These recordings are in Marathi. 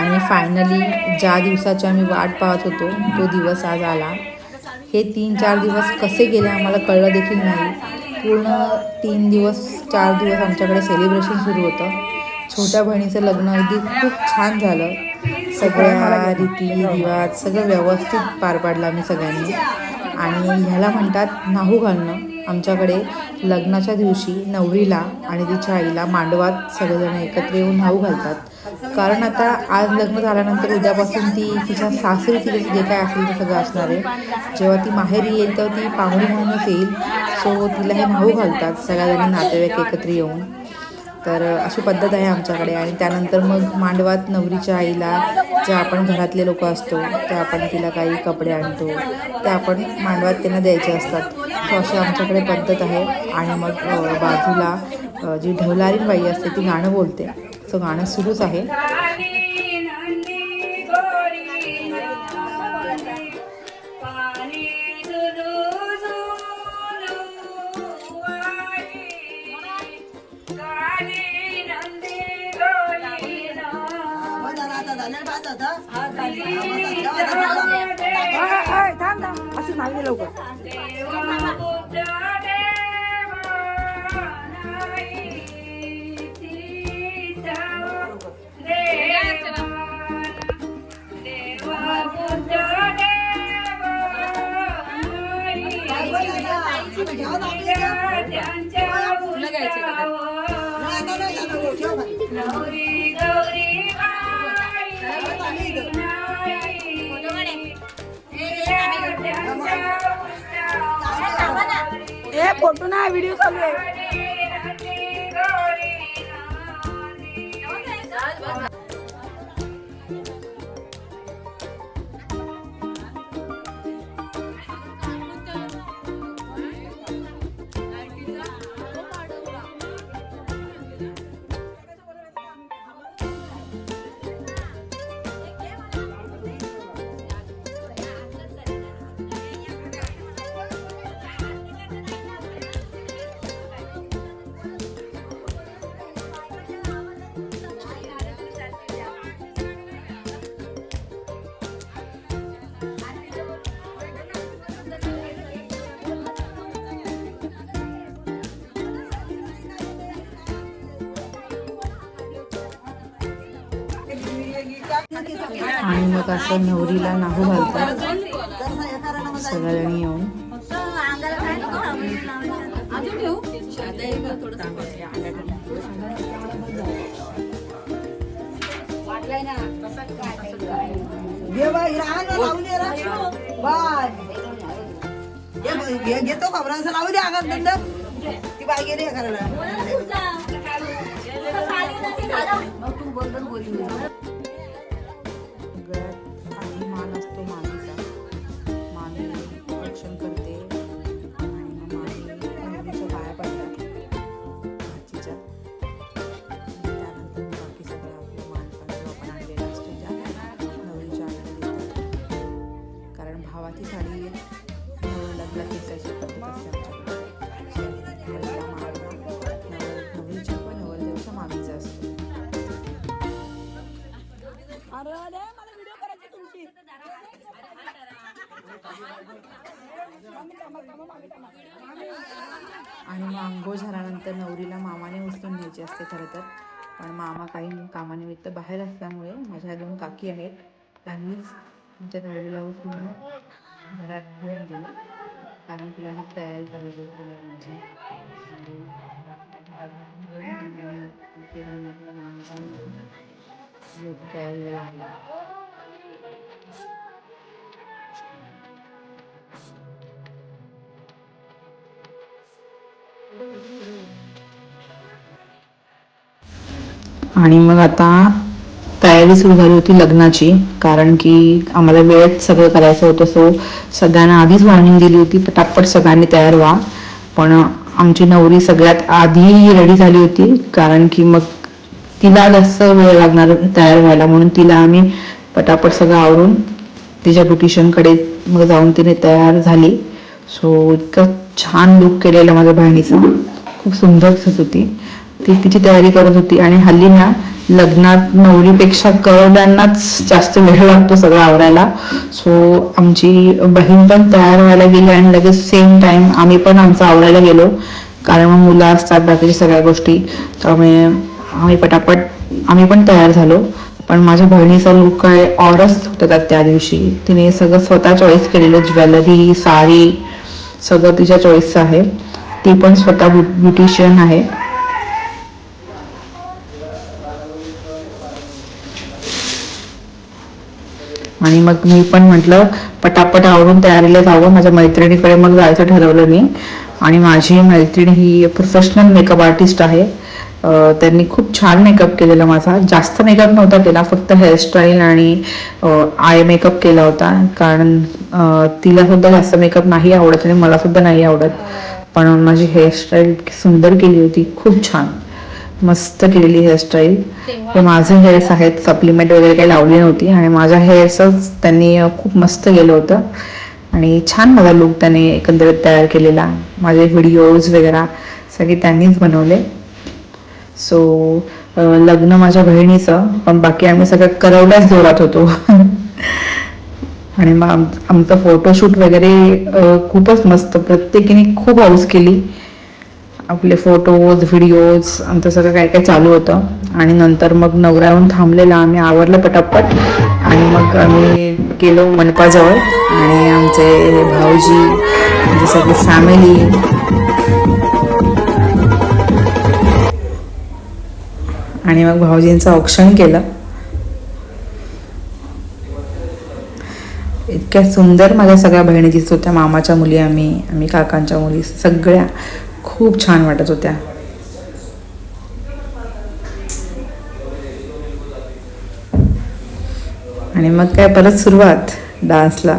आणि फायनली ज्या दिवसाची आम्ही वाट पाहत होतो तो दिवस आज आला. हे 3-4 दिवस कसे गेले आम्हाला कळलं देखील नाही. पूर्ण 3 दिवस 4 दिवस आमच्याकडे सेलिब्रेशन सुरू होतं. छोट्या बहिणीचं लग्न अगदी खूप छान झालं. सगळ्या रीती रिवाज सगळं व्यवस्थित पार पाडलं आम्ही सगळ्यांनी. आणि ह्याला म्हणतात नाहू घालणं. आमच्याकडे लग्नाच्या दिवशी नवरीला आणि तिच्या आईला मांडवात सगळेजण एकत्र येऊन नाहू घालतात. कारण आता आज लग्न झाल्यानंतर उद्यापासून ती तिच्या सासरी तिला जे काय असेल ते सगळं असणार आहे. जेव्हा ती माहेरी येईल तेव्हा ती पाहुणी म्हणूनच येईल. सो तिला हे नाहू घालतात सगळ्याजणी नातेवाईक एकत्र येऊन. तर अशी पद्धत आहे आमच्याकडे. आणि त्यानंतर मग मांडवात नवरीच्या आईला जे आपण घरातले लोक असतो ते आपण तिला काही कपडे आणतो ते आपण मांडवात त्यांना द्यायचे असतात. सो अशी आमच्याकडे पद्धत आहे. आणि मग बाजूला जी ढवलारीण बाई असते ती गाणं बोलते. सो गाणं सुरूच आहे. फोटो ना व्हिडिओ चालू आहे. आणि मग असं नवरीला नाहू घालतात सगळ्यांनी येऊन. घेतो खबरांचं लावू द्या अगं दंड ती बाई गेली करायला. भावाची साडी लग्नात नेसायची पद्धत असते आमच्याकडे. नवरीच्या पण नवरदेवाच्या मामीचा असतो. आणि मग अंघोळ झाल्यानंतर नवरीला मामाने उचलून न्यायची असते खरं तर. पण मामा काही कामानिमित्त बाहेर असल्यामुळे माझ्या 2 काकी आहेत त्यांनीच आमच्या नवरीला उचलून घरात घेऊन गेलं. कारण तिला तयारी करायची म्हणजे तयारी आहे. आणि मग आता तयारी सुरू झाली होती लग्नाची. कारण की आम्हाला वेळेत सगळं करायचं होतं. सो सगळ्यांना आधीच वॉर्निंग दिली होती पटापट सगळ्यांनी तयार व्हा. पण आमची नवरी सगळ्यात आधी रेडी झाली होती. कारण की मग तिला जास्त वेळ लागणार तयार व्हायला म्हणून तिला आम्ही पटापट सगळं आवरून तिच्या ब्युटिशियनकडे मग जाऊन तिने तयार झाली. सो इतकं छान लुक केलेलं माझ्या बहिणीचा. खूप सुंदर दिसत होती. ती तिची तयारी करत होती. आणि हल्ली ना लग्नात नवरीपेक्षा करवल्यांनाच जास्त वेळ लागतो सगळं आवरायला. सो आमची बहीण पण तयार व्हायला गेली आणि लगेच सेम टाइम आम्ही पण आमचं आवरायला गेलो, कारण मग मुलं असतात बाकीच्या सगळ्या गोष्टी. त्यामुळे आम्ही पटापट आम्ही पण तयार झालो. पण माझ्या बहिणीचा लुक काय ऑरच होता त्या दिवशी. तिने सगळं स्वतः चॉईस केलेलं, ज्वेलरी, साडी सगळं तिच्या चॉईसचं आहे. ती पण स्वतः ब्युटिशियन आहे. आणि मग मी पण म्हटलं पटापट आवरून तयारीला जावं. माझ्या मैत्रिणीकडे मग जायचं ठरवलं मी. आणि माझी मैत्रिणी ही प्रोफेशनल मेकअप आर्टिस्ट आहे. त्यांनी खूप छान मेकअप केलेला माझा. जास्त मेकअप नव्हता केला, फक्त हेअरस्टाईल आणि आय मेकअप केला होता. कारण तिला सुद्धा जास्त मेकअप नाही आवडत आणि मला सुद्धा नाही आवडत. पण माझी हेअरस्टाईल सुंदर केली होती, खूप छान मस्त केलेली हेअरस्टाईल. हे माझे हेअर्स आहेत, सप्लिमेंट वगैरे काही लावली नव्हती. आणि माझ्या हेअर्सच त्यांनी खूप मस्त केलं होतं. आणि छान माझा लुक त्याने एकंदरीत तयार केलेला. माझे व्हिडिओज वगैरे सगळे त्यांनीच बनवले. सो लग्न माझ्या बहिणीचं, पण बाकी आम्ही सगळं करवल्याच जोरात होतो. आणि मग आमचं फोटोशूट वगैरे खूपच मस्त, प्रत्येकीने खूप हौस केली. आपले फोटोज, व्हिडिओज आमचं सगळं काय काय चालू होतं. आणि नंतर मग नवरा येऊन थांबलेला, आम्ही आवरलं पटापट. आणि मग आम्ही गेलो मंडपाजवळ. आणि आमचे भाऊजी, म्हणजे सगळी फॅमिली, आणि मग भाऊजींचं औक्षण केलं. इतक्या सुंदर माझ्या सगळ्या बहिणी दिसत होत्या. मामाच्या मुली, आम्ही काकांच्या मुली, सगळ्या खूप छान वाटत होत्या. आणि मग काय परत सुरुवात डान्सला.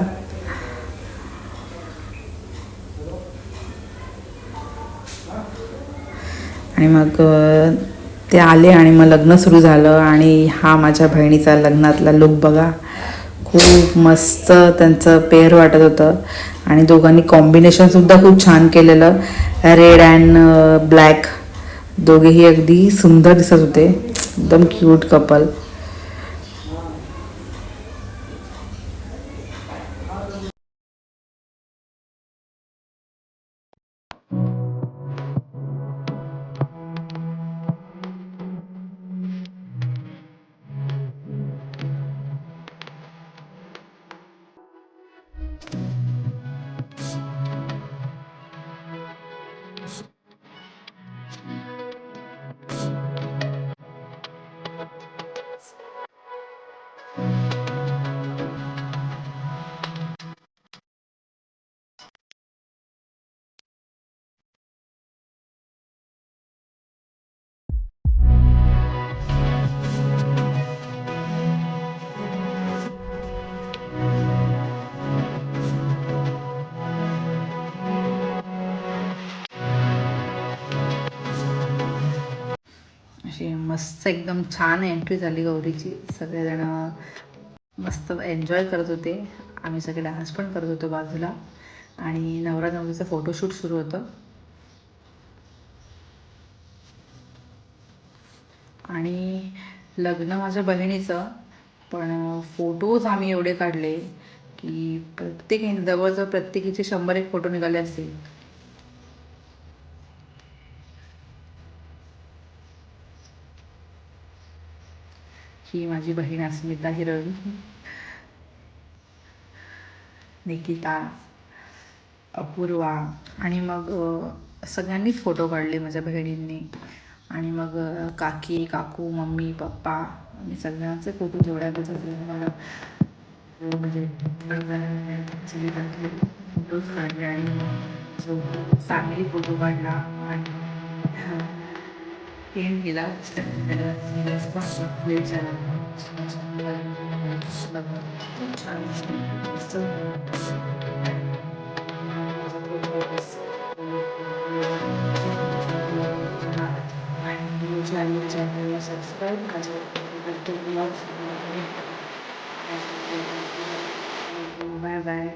आणि मग ते आले आणि मग लग्न सुरू झालं. आणि हा माझ्या बहिणीचा लग्नातला लुक बघा, खूप मस्त त्यांचं पेअर वाटत होतं. आणि दोघांनी कॉम्बिनेशनसुद्धा खूप छान केलेलं, रेड अँड ब्लॅक. दोघेही अगदी सुंदर दिसत होते, एकदम क्यूट कपल. अशी मस्त एकदम छान एंट्री झाली गौरीची. सगळेजण मस्त एन्जॉय करत होते. आम्ही सगळे डान्स पण करत होतो बाजूला. आणि नवरा नवरीचं फोटोशूट सुरू होतं. आणि लग्न माझ्या बहिणीचं, पण फोटोज आम्ही एवढे काढले की जवळजवळ प्रत्येकीचे 100-1 फोटो निघाले असतील. ही माझी बहीण अस्मिता हिरण, निकिता, अपूर्वा. आणि मग सगळ्यांनीच फोटो काढले माझ्या बहिणींनी. आणि मग काकी, काकू, मम्मी, पप्पा, आणि सगळ्यांचे फोटो जेवढ्या मला म्हणजे फोटोज काढले. आणि फॅमिली फोटो काढला. आणि एंड केला. चॅनलला सबस्क्राईब करा. Bye bye.